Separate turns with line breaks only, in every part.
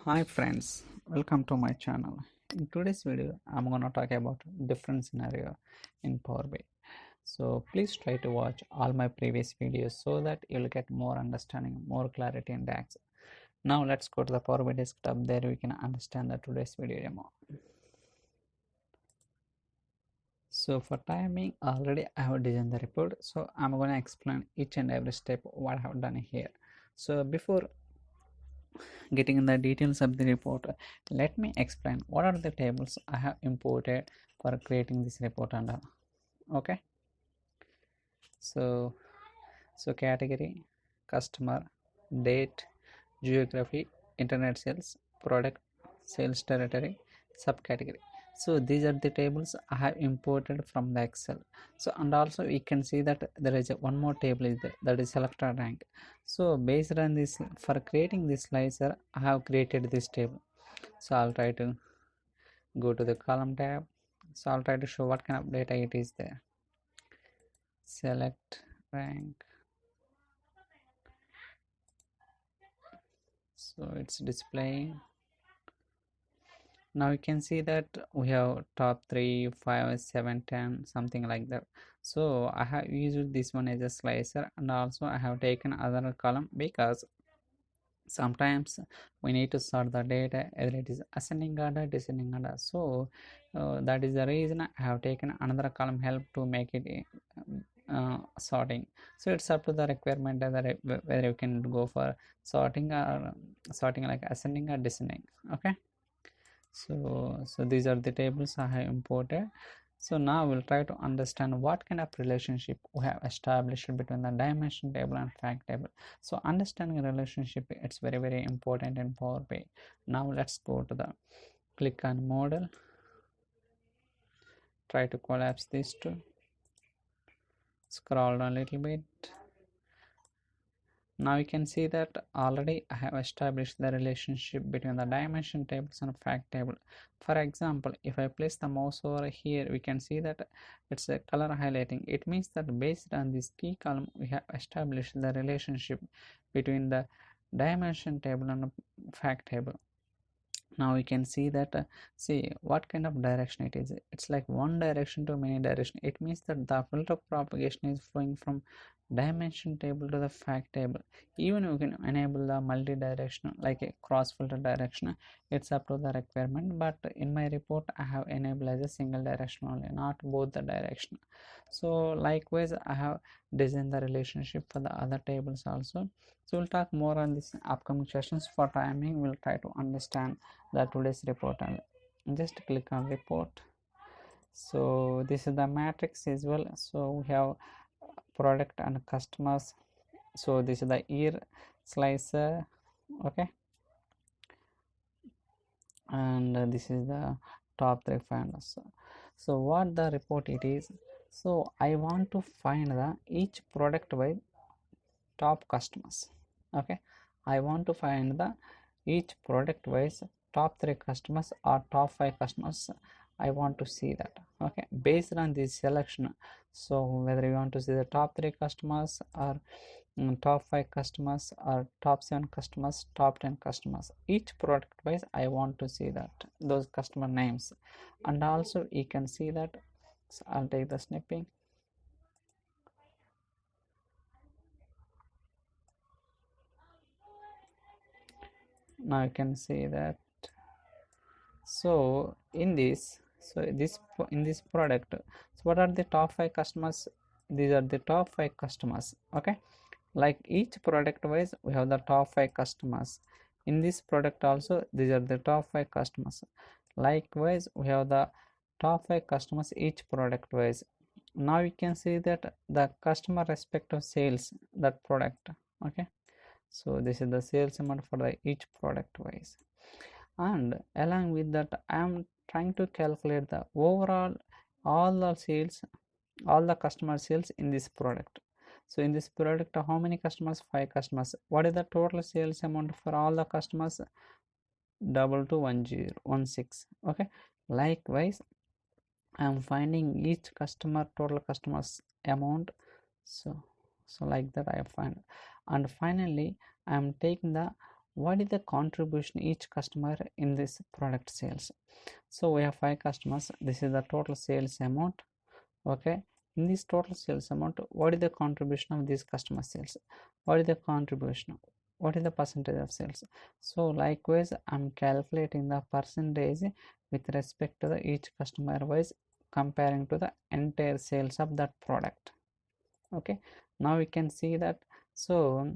Hi friends, welcome to my channel. In today's video, I'm gonna talk about different scenario in Power BI. So please try to watch all my previous videos so that you'll get more understanding, more clarity in DAX. Now let's go to the Power BI desktop. There we can understand the today's video demo. So for timing, already I have designed the report. So I'm gonna explain each and every step what I have done here. So before getting in the details of the report, let me explain what are the tables I have imported for creating this report and all. Okay, so category, customer, date, geography, internet sales, product, sales territory, subcategory. So these are the tables I have imported from the Excel. So and also we can see that there is one more table is there, that is selected rank. So based on this, for creating this slicer, I have created this table. So I'll try to go to the column tab. So I'll try to show what kind of data it is there. Select rank. So it's displaying. Now you can see that we have top 3, 5, 7, 10, something like that. So I have used this one as a slicer, and also I have taken other column because sometimes we need to sort the data either it is ascending order, descending order. So that is the reason I have taken another column help to make it sorting. So it's up to the requirement whether you can go for sorting or sorting like ascending or descending. Okay, so these are the tables I have imported. So now we'll try to understand what kind of relationship we have established between the dimension table and fact table. So understanding a relationship, it's very important in Power BI. Now let's go to the click on model, try to collapse these two, scroll down a little bit. Now you can see that already I have established the relationship between the dimension tables and fact table. For example, if I place the mouse over here, we can see that it's a color highlighting. It means that based on this key column, we have established the relationship between the dimension table and fact table. Now we can see that see what kind of direction it is. It's like one direction to many direction. It means that the filter propagation is flowing from dimension table to the fact table. Even you can enable the multi-directional like a cross filter direction. It's up to the requirement, but in my report I have enabled as a single direction only, not both the direction. So likewise I have designed the relationship for the other tables also. So we'll talk more on this upcoming sessions. For timing, we'll try to understand the today's report and just click on report. So this is the matrix as well. So we have product and customers. So this is the year slicer. Okay, and this is the top 3 finders. So what the report it is, so I want to find the each product by top customers. Okay, I want to find the each product wise top 3 customers or top 5 customers. I want to see that. Okay, based on this selection, so whether you want to see the top 3 customers or top 5 customers or top 7 customers, top 10 customers, each product wise I want to see that those customer names. And also you can see that, so I'll take the snipping. Now you can see that. So in this, in this product, so what are the top 5 customers? These are the top 5 customers. Okay, like each product wise we have the top 5 customers. In this product also these are the top 5 customers. Likewise we have the top 5 customers each product wise. Now you can see that the customer respective sales that product. Okay, so this is the sales amount for the each product wise, and along with that I am trying to calculate the overall all the sales, all the customer sales in this product. So in this product how many customers? 5 customers. What is the total sales amount for all the customers? 221016. Okay, likewise I am finding each customer total customers amount. So like that I find, and finally I am taking the what is the contribution each customer in this product sales. So we have 5 customers, this is the total sales amount. Okay, in this total sales amount, what is the contribution of this customer sales, what is the contribution, what is the percentage of sales. So likewise I'm calculating the percentage with respect to the each customer wise, comparing to the entire sales of that product. Okay, now we can see that. So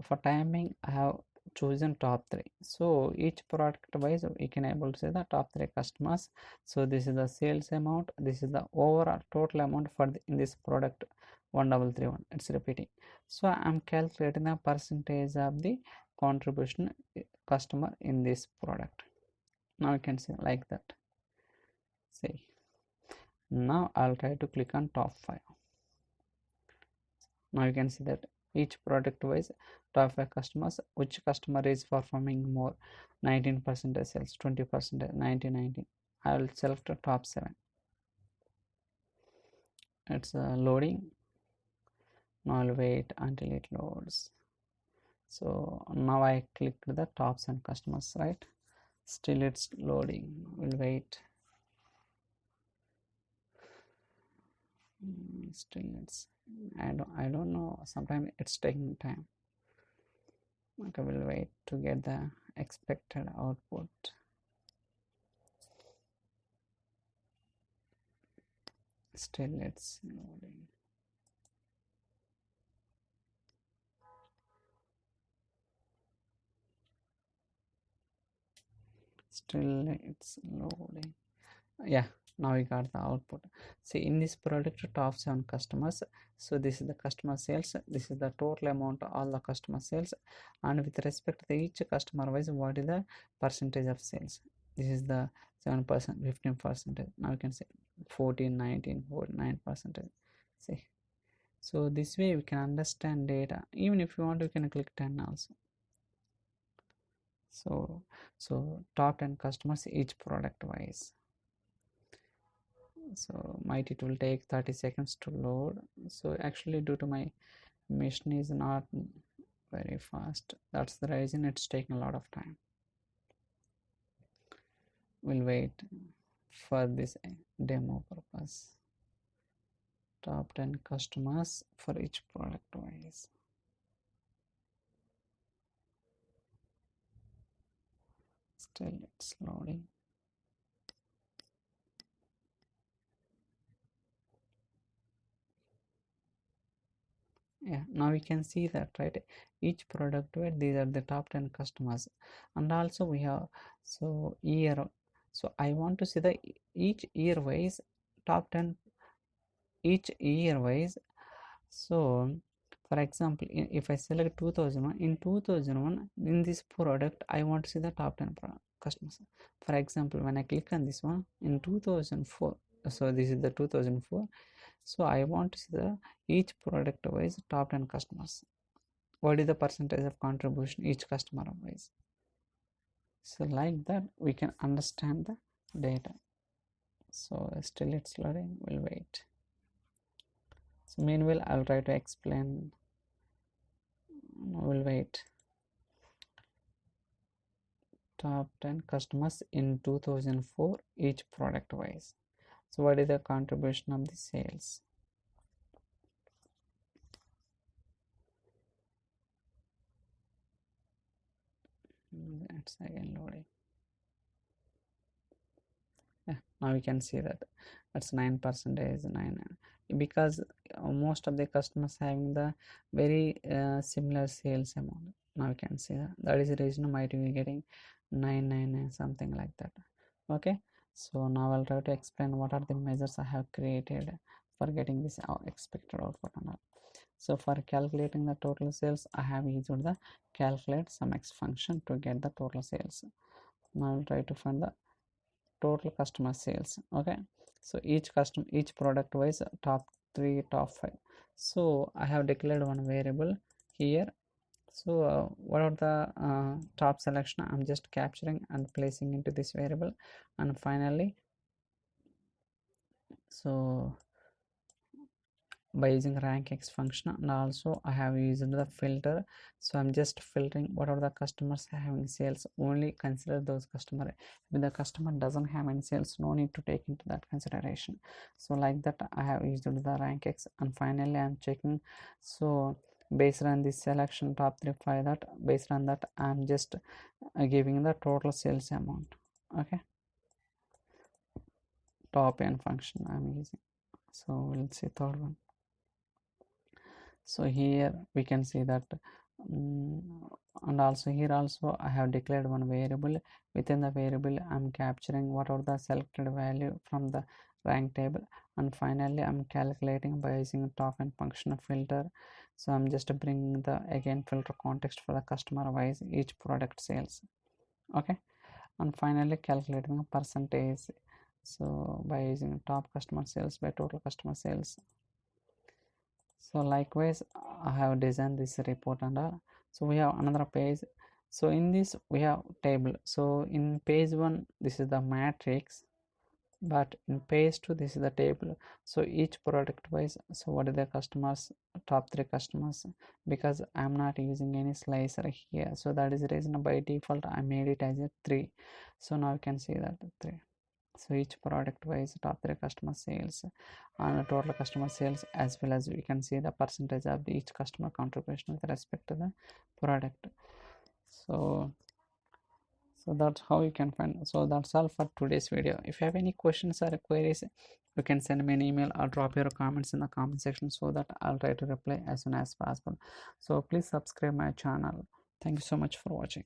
for timing I have chosen top 3, so each product wise we can able to say the top 3 customers. So this is the sales amount, this is the overall total amount for in this product 1331, it's repeating. So I'm calculating the percentage of the contribution customer in this product. Now you can see like that. See, now I'll try to click on top 5. Now you can see that each product wise top 5 customers, which customer is performing more, 19% sales, 20%, 19. I will select the top 7. It's loading. Now I'll wait until it loads. So now I clicked the top 7 customers, right? Still it's loading. We'll wait. Still it's, I don't know, sometimes it's taking time. Okay, we'll wait to get the expected output. Still it's loading. Still it's loading. Yeah, now we got the output. See, in this product top 7 customers, so this is the customer sales, this is the total amount of all the customer sales, and with respect to each customer wise, what is the percentage of sales. This is the 7%, 15%. Now you can say 14, 19, 49%. See, so this way we can understand data. Even if you want, you can click 10 also. So top 10 customers each product wise. So it will take 30 seconds to load. So actually due to my machine is not very fast, that's the reason it's taking a lot of time. We'll wait for this demo purpose. Top 10 customers for each product wise. Still it's loading. Yeah, now we can see that, right? Each product where these are the top 10 customers, and also we have so year. So I want to see the each year wise top 10 each year wise. So for example, if I select 2001, in 2001 in this product I want to see the top 10 customers. For example, when I click on this one in 2004, so this is the 2004, so I want to see the each product wise top 10 customers, what is the percentage of contribution each customer wise. So like that we can understand the data. So still it's loading, we'll wait. So meanwhile I'll try to explain. We'll wait. Top 10 customers in 2004 each product wise. So what is the contribution of the sales. That's again loading. Yeah, now we can see that that's 9%, 9, because most of the customers having the very similar sales amount. Now we can see that is the reason might be getting 999 something like that. Okay, so now I'll try to explain what are the measures I have created for getting this expected output and all. So for calculating the total sales, I have used the calculate sum x function to get the total sales. Now I'll try to find the total customer sales. Okay, so each product wise top 3, top 5. So I have declared one variable here. So what are the top selection I'm just capturing and placing into this variable, and finally so by using rank x function, and also I have used the filter. So I'm just filtering whatever the customers having sales, only consider those customer. If the customer doesn't have any sales, no need to take into that consideration. So like that I have used the rank x, and finally I'm checking. So based on this selection top 3 5, that based on that I'm just giving the total sales amount. Okay, top n function I'm using. So we'll see third one. So here we can see that and also here also I have declared one variable. Within the variable I'm capturing whatever the selected value from the rank table, and finally I'm calculating by using token function filter. So I'm just bringing the again filter context for the customer wise each product sales. Okay, and finally calculating a percentage. So by using top customer sales by total customer sales. So likewise I have designed this report under. So we have another page. So in this we have table. So in page 1 this is the matrix, but in page 2 this is the table. So each product wise, so what are the customers, top 3 customers, because I'm not using any slicer here, so that is the reason by default I made it as a 3. So now you can see that 3. So each product wise top 3 customer sales and total customer sales, as well as we can see the percentage of each customer contribution with respect to the product. So that's how you can find. So that's all for today's video. If you have any questions or queries, you can send me an email or drop your comments in the comment section, so that I'll try to reply as soon as possible. So please subscribe my channel. Thank you so much for watching.